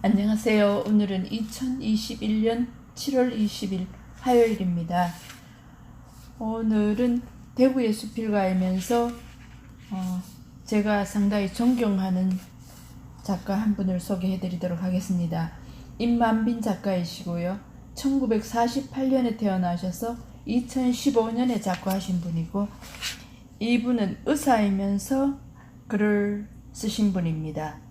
안녕하세요. 오늘은 2021년 7월 20일 화요일입니다. 오늘은 대구의 수필가이면서 제가 상당히 존경하는 작가 한 분을 소개해 드리도록 하겠습니다. 임만빈 작가이시고요. 1948년에 태어나셔서 2015년에 작고하신 분이고, 이분은 의사이면서 글을 쓰신 분입니다.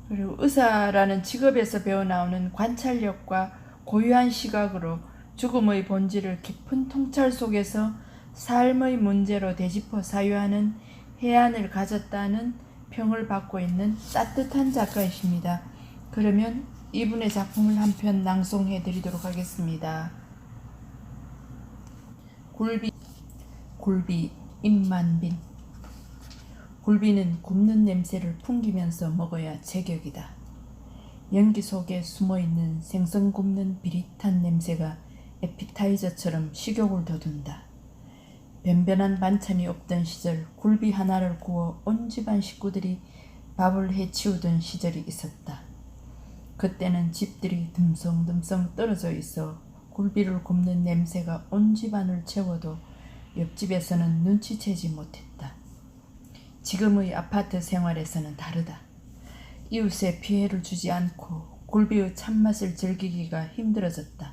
그리고 의사라는 직업에서 배워나오는 관찰력과 고유한 시각으로 죽음의 본질을 깊은 통찰 속에서 삶의 문제로 되짚어 사유하는 해안을 가졌다는 평을 받고 있는 따뜻한 작가이십니다. 그러면 이분의 작품을 한 편 낭송해 드리도록 하겠습니다. 굴비 임만빈. 굴비는 굽는 냄새를 풍기면서 먹어야 제격이다. 연기 속에 숨어있는 생선 굽는 비릿한 냄새가 에피타이저처럼 식욕을 돋운다. 변변한 반찬이 없던 시절 굴비 하나를 구워 온 집안 식구들이 밥을 해치우던 시절이 있었다. 그때는 집들이 듬성듬성 떨어져 있어 굴비를 굽는 냄새가 온 집안을 채워도 옆집에서는 눈치채지 못했다. 지금의 아파트 생활에서는 다르다. 이웃에 피해를 주지 않고 굴비의 참맛을 즐기기가 힘들어졌다.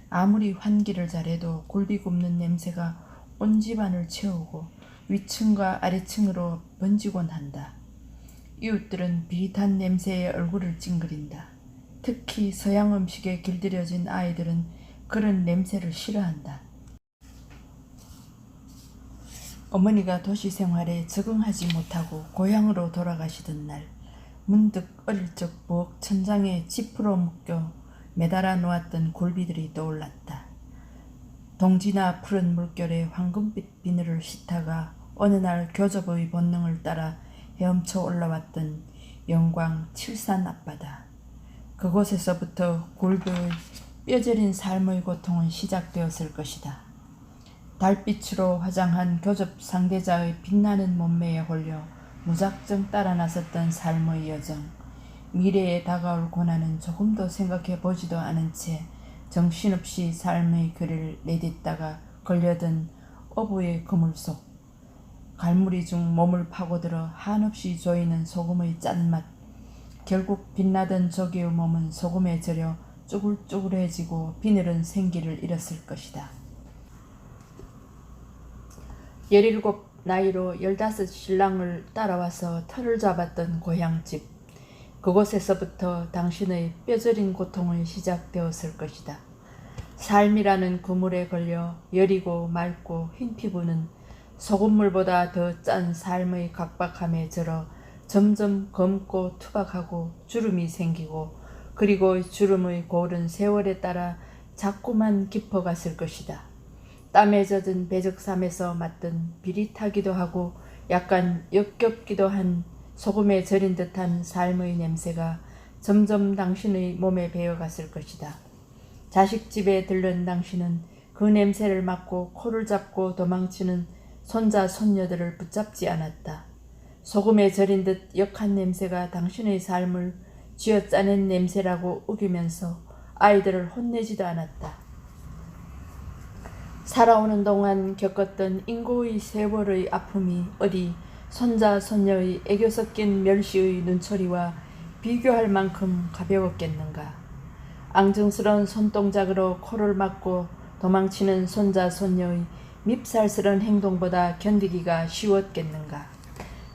아무리 환기를 잘해도 굴비 굽는 냄새가 온 집안을 채우고 위층과 아래층으로 번지곤 한다. 이웃들은 비릿한 냄새에 얼굴을 찡그린다. 특히 서양 음식에 길들여진 아이들은 그런 냄새를 싫어한다. 어머니가 도시 생활에 적응하지 못하고 고향으로 돌아가시던 날, 문득 어릴 적 부엌 천장에 지프로 묶여 매달아 놓았던 굴비들이 떠올랐다. 동지나 푸른 물결에 황금빛 비늘을 싣다가 어느 날 교접의 본능을 따라 헤엄쳐 올라왔던 영광 칠산 앞바다. 그곳에서부터 굴비의 뼈저린 삶의 고통은 시작되었을 것이다. 달빛으로 화장한 교접 상대자의 빛나는 몸매에 홀려 무작정 따라 나섰던 삶의 여정. 미래에 다가올 고난은 조금도 생각해 보지도 않은 채 정신없이 삶의 길을 내딛다가 걸려든 어부의 그물 속. 갈무리 중 몸을 파고들어 한없이 조이는 소금의 짠맛. 결국 빛나던 조기의 몸은 소금에 절여 쭈글쭈글해지고 비늘은 생기를 잃었을 것이다. 17 나이로 15 신랑을 따라와서 터를 잡았던 고향집. 그곳에서부터 당신의 뼈저린 고통은 시작되었을 것이다. 삶이라는 그물에 걸려 여리고 맑고 흰 피부는 소금물보다 더 짠 삶의 각박함에 절어 점점 검고 투박하고 주름이 생기고, 그리고 주름의 고른 세월에 따라 자꾸만 깊어갔을 것이다. 땀에 젖은 배적삼에서 맡은 비릿하기도 하고 약간 역겹기도 한 소금에 절인 듯한 삶의 냄새가 점점 당신의 몸에 배어갔을 것이다. 자식 집에 들른 당신은 그 냄새를 맡고 코를 잡고 도망치는 손자 손녀들을 붙잡지 않았다. 소금에 절인 듯 역한 냄새가 당신의 삶을 쥐어짜낸 냄새라고 우기면서 아이들을 혼내지도 않았다. 살아오는 동안 겪었던 인고의 세월의 아픔이 어디 손자 손녀의 애교 섞인 멸시의 눈초리와 비교할 만큼 가벼웠겠는가. 앙증스러운 손동작으로 코를 막고 도망치는 손자 손녀의 밉살스런 행동보다 견디기가 쉬웠겠는가.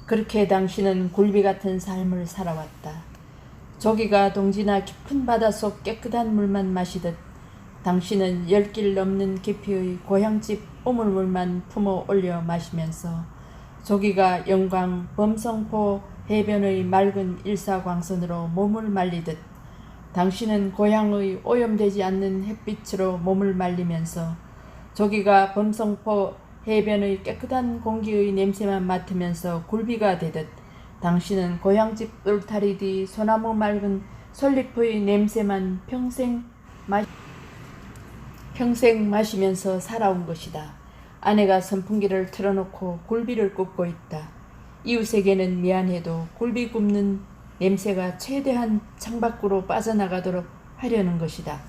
그렇게 당신은 굴비 같은 삶을 살아왔다. 조기가 동지나 깊은 바닷속 깨끗한 물만 마시듯 당신은 10길 넘는 깊이의 고향집 우물물만 품어 올려 마시면서 조기가 영광 범성포 해변의 맑은 일사광선으로 몸을 말리듯 당신은 고향의 오염되지 않는 햇빛으로 몸을 말리면서 조기가 범성포 해변의 깨끗한 공기의 냄새만 맡으면서 굴비가 되듯 당신은 고향집 울타리 뒤 소나무 맑은 솔잎의 냄새만 평생 마시면서 살아온 것이다. 아내가 선풍기를 틀어놓고 굴비를 굽고 있다. 이웃에게는 미안해도 굴비 굽는 냄새가 최대한 창밖으로 빠져나가도록 하려는 것이다.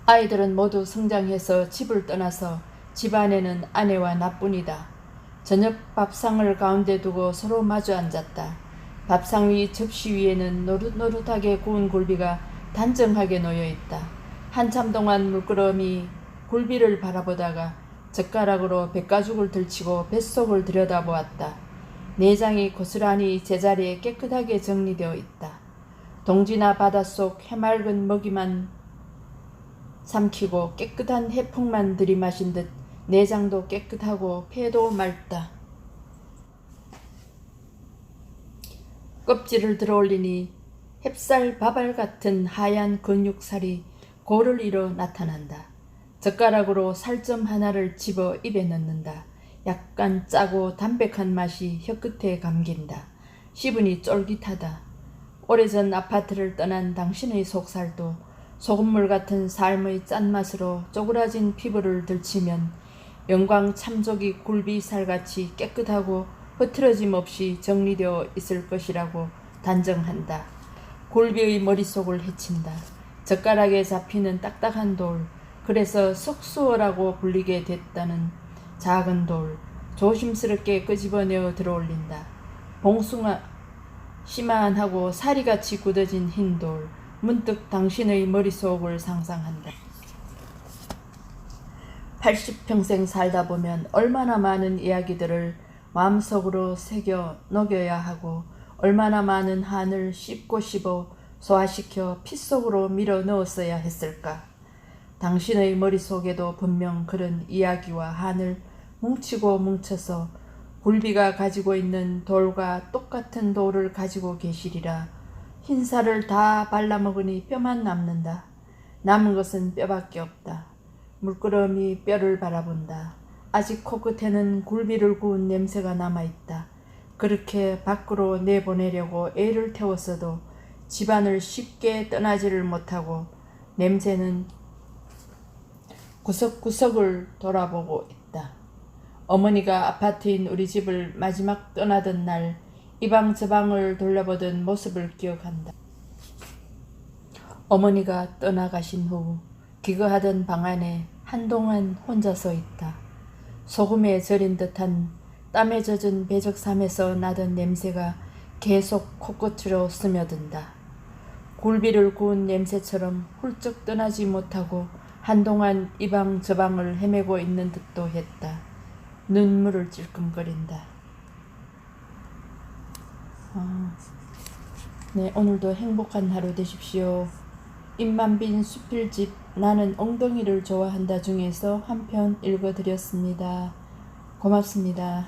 아이들은 모두 성장해서 집을 떠나서 집안에는 아내와 나뿐이다. 저녁 밥상을 가운데 두고 서로 마주 앉았다. 밥상 위 접시 위에는 노릇노릇하게 구운 굴비가 단정하게 놓여있다. 한참 동안 물끄러미 굴비를 바라보다가 젓가락으로 뱃가죽을 들치고 뱃속을 들여다보았다. 내장이 고스란히 제자리에 깨끗하게 정리되어 있다. 동지나 바닷속 해맑은 먹이만 삼키고 깨끗한 해풍만 들이마신 듯 내장도 깨끗하고 폐도 맑다. 껍질을 들어올리니 햅쌀 밥알 같은 하얀 근육살이 골을 이뤄 나타난다. 젓가락으로 살점 하나를 집어 입에 넣는다. 약간 짜고 담백한 맛이 혀끝에 감긴다. 씹으니 쫄깃하다. 오래전 아파트를 떠난 당신의 속살도 소금물 같은 삶의 짠맛으로 쪼그라진 피부를 들치면 영광 참조기 굴비살같이 깨끗하고 흐트러짐 없이 정리되어 있을 것이라고 단정한다. 굴비의 머릿속을 헤친다. 젓가락에 잡히는 딱딱한 돌, 그래서 석수어라고 불리게 됐다는 작은 돌, 조심스럽게 끄집어내어 들어올린다. 봉숭아 심한하고 사리같이 굳어진 흰 돌, 문득 당신의 머릿속을 상상한다. 80평생 살다 보면 얼마나 많은 이야기들을 마음속으로 새겨 녹여야 하고 얼마나 많은 한을 씹고 씹어 소화시켜 피 속으로 밀어 넣었어야 했을까. 당신의 머릿속에도 분명 그런 이야기와 한을 뭉치고 뭉쳐서 굴비가 가지고 있는 돌과 똑같은 돌을 가지고 계시리라. 흰살을 다 발라먹으니 뼈만 남는다. 남은 것은 뼈밖에 없다. 물끄러미 뼈를 바라본다. 아직 코끝에는 굴비를 구운 냄새가 남아있다. 그렇게 밖으로 내보내려고 애를 태웠어도 집안을 쉽게 떠나지를 못하고 냄새는 구석구석을 돌아보고 있다. 어머니가 아파트인 우리 집을 마지막 떠나던 날 이 방 저 방을 돌려보던 모습을 기억한다. 어머니가 떠나가신 후 기거하던 방 안에 한동안 혼자 서 있다. 소금에 절인 듯한 땀에 젖은 배적삼에서 나던 냄새가 계속 코끝으로 스며든다. 굴비를 구운 냄새처럼 훌쩍 떠나지 못하고 한동안 이 방 저 방을 헤매고 있는 듯도 했다. 눈물을 찔끔거린다. 네, 오늘도 행복한 하루 되십시오. 임만빈 수필집 나는 엉덩이를 좋아한다 중에서 한 편 읽어드렸습니다. 고맙습니다.